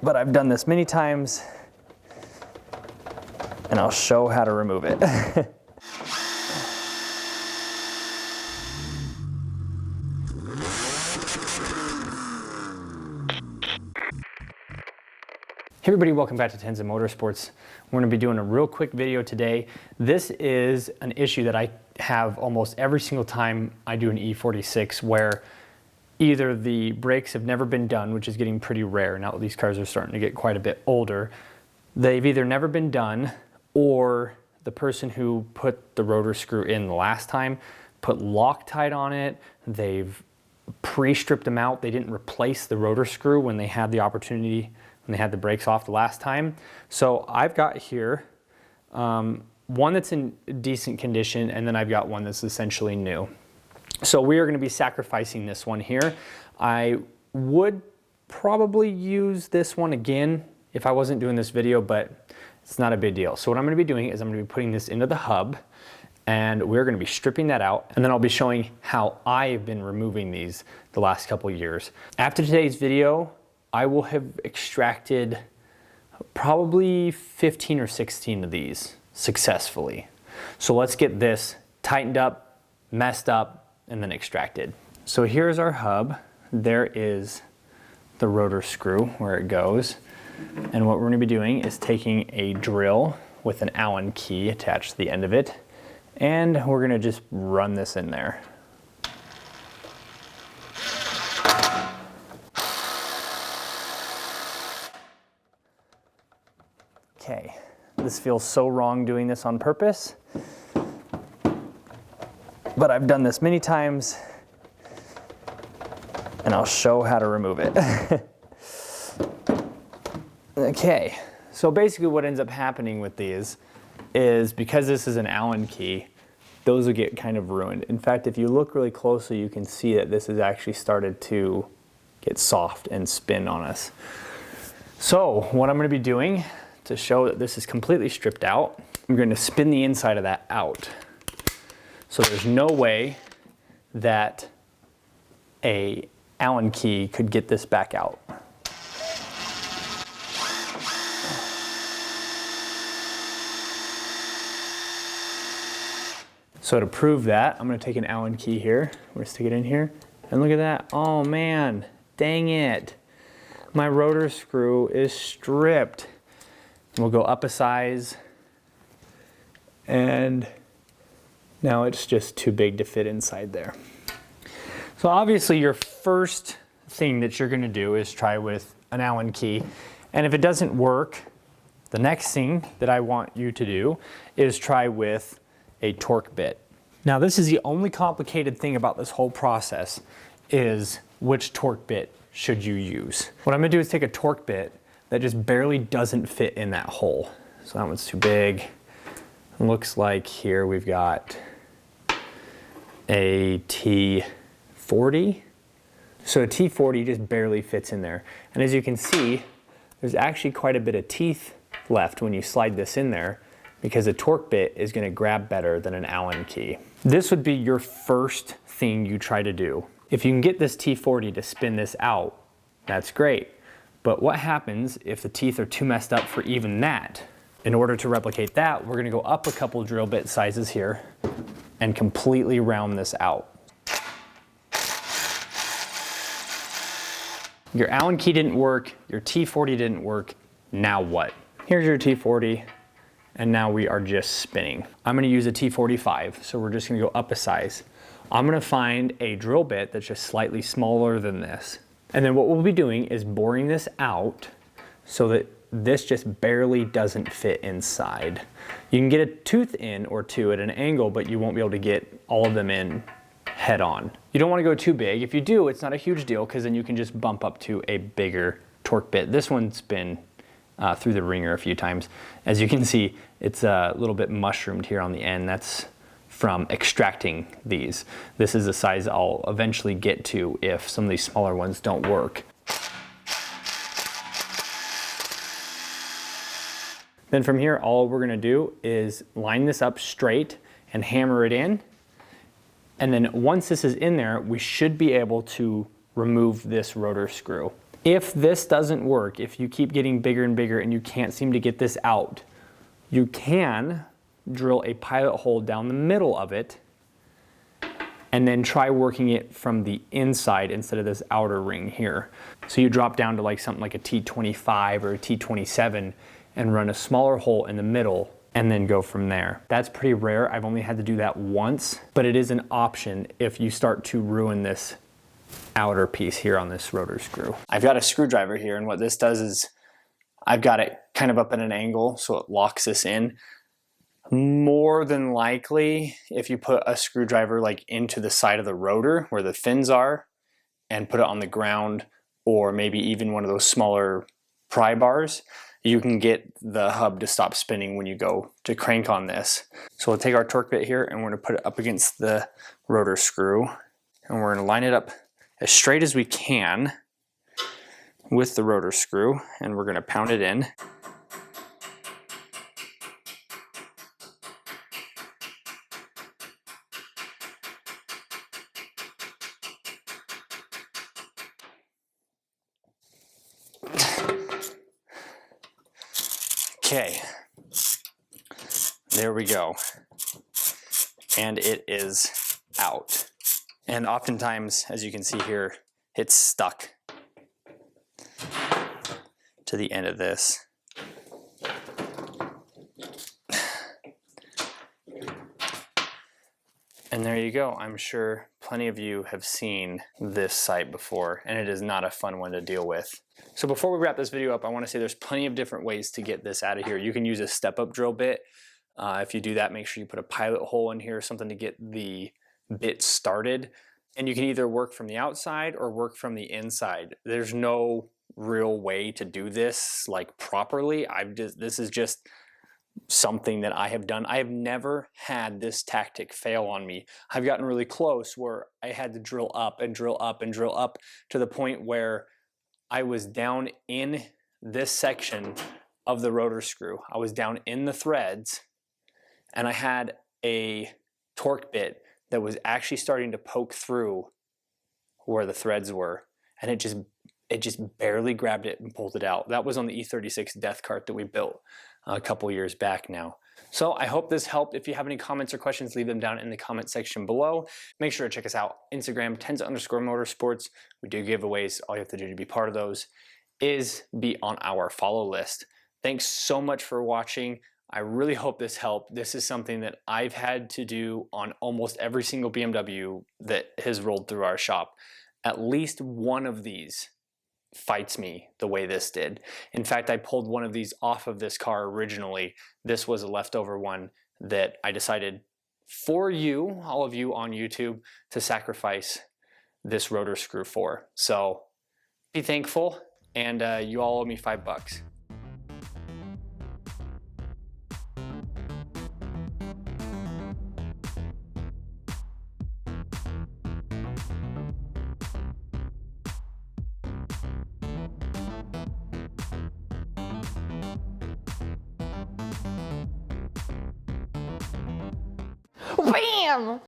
but I've done this many times and I'll show how to remove it. Hey everybody, welcome back to Tenza Motorsports. We're going to be doing a real quick video today. This is an issue that I have almost every single time I do an E46, where either the brakes have never been done, which is getting pretty rare now that these cars are starting to get quite a bit older. They've either never been done, or the person who put the rotor screw in the last time put Loctite on it. They've pre-stripped them out. They didn't replace the rotor screw when they had the opportunity, when they had the brakes off the last time. So I've got here one that's in decent condition, and then I've got one that's essentially new. So we are going to be sacrificing this one here. I would probably use this one again if I wasn't doing this video, but it's not a big deal. So what I'm going to be doing is I'm going to be putting this into the hub, and we're going to be stripping that out, and then I'll be showing how I've been removing these the last couple years. After today's video, I will have extracted probably 15 or 16 of these successfully. So let's get this tightened up, messed up, and then extracted. So here's our hub. There is the rotor screw where it goes. And what we're going to be doing is taking a drill with an Allen key attached to the end of it, and we're going to just run this in there. Okay, this feels so wrong doing this on purpose, but I've done this many times and I'll show how to remove it. Okay, so basically what ends up happening with these is, because this is an Allen key, those will get kind of ruined. In fact, if you look really closely, you can see that this has actually started to get soft and spin on us. So what I'm going to be doing to show that this is completely stripped out, I'm going to spin the inside of that out. So there's no way that a Allen key could get this back out. So to prove that, I'm going to take an Allen key here. We're going to stick it in here, and look at that. Oh man, dang it. My rotor screw is stripped. We'll go up a size, and now it's just too big to fit inside there. So obviously your first thing that you're going to do is try with an Allen key, and if it doesn't work, the next thing that I want you to do is try with a torque bit. Now this is the only complicated thing about this whole process, is which torque bit should you use. What I'm going to do is take a torque bit that just barely doesn't fit in that hole. So that one's too big. It looks like here we've got a T40. So a T40 just barely fits in there. And as you can see, there's actually quite a bit of teeth left when you slide this in there, because a torque bit is going to grab better than an Allen key. This would be your first thing you try to do. If you can get this T40 to spin this out, that's great. But what happens if the teeth are too messed up for even that? In order to replicate that, we're going to go up a couple drill bit sizes here and completely round this out. Your Allen key didn't work, your T40 didn't work, now what? Here's your T40, and now we are just spinning. I'm going to use a T45, so we're just going to go up a size. I'm going to find a drill bit that's just slightly smaller than this. And then what we'll be doing is boring this out so that this just barely doesn't fit inside. You can get a tooth in or two at an angle, but you won't be able to get all of them in head on. You don't want to go too big. If you do, it's not a huge deal, because then you can just bump up to a bigger torque bit. This one's been through the ringer a few times. As you can see, it's a little bit mushroomed here on the end. That's from extracting these. This is the size I'll eventually get to if some of these smaller ones don't work. Then from here, all we're gonna do is line this up straight and hammer it in. And then once this is in there, we should be able to remove this rotor screw. If this doesn't work, if you keep getting bigger and bigger and you can't seem to get this out, you can drill a pilot hole down the middle of it and then try working it from the inside instead of this outer ring here. So you drop down to like something like a T25 or a T27 and run a smaller hole in the middle and then go from there. That's pretty rare. I've only had to do that once, but it is an option if you start to ruin this outer piece here on this rotor screw. I've got a screwdriver here, and what this does is I've got it kind of up at an angle so it locks this in. More than likely, if you put a screwdriver like into the side of the rotor where the fins are and put it on the ground, or maybe even one of those smaller pry bars, you can get the hub to stop spinning when you go to crank on this. So we'll take our torque bit here and we're gonna put it up against the rotor screw, and we're gonna line it up as straight as we can with the rotor screw, and we're gonna pound it in. Okay, there we go. And it is out. And oftentimes, as you can see here, it's stuck to the end of this. And there you go. I'm sure plenty of you have seen this sight before, and it is not a fun one to deal with. So before we wrap this video up, I want to say there's plenty of different ways to get this out of here. You can use a step-up drill bit. If you do that, make sure you put a pilot hole in here or something to get the bit started. And you can either work from the outside or work from the inside. There's no real way to do this like properly. This is just something that I have done. I have never had this tactic fail on me. I've gotten really close where I had to drill up and drill up and drill up to the point where I was down in this section of the rotor screw. I was down in the threads, and I had a torque bit that was actually starting to poke through where the threads were, and it just barely grabbed it and pulled it out. That was on the E36 death cart that we built a couple years back now. So I hope this helped. If you have any comments or questions, leave them down in the comment section below. Make sure to check us out. Instagram, Tenza_Motorsports. We do giveaways. All you have to do to be part of those is be on our follow list. Thanks so much for watching. I really hope this helped. This is something that I've had to do on almost every single BMW that has rolled through our shop. At least one of these fights me the way this did. In fact, I pulled one of these off of this car originally. This was a leftover one that I decided for you, all of you on YouTube, to sacrifice this rotor screw for. So be thankful, and you all owe me $5. Bam!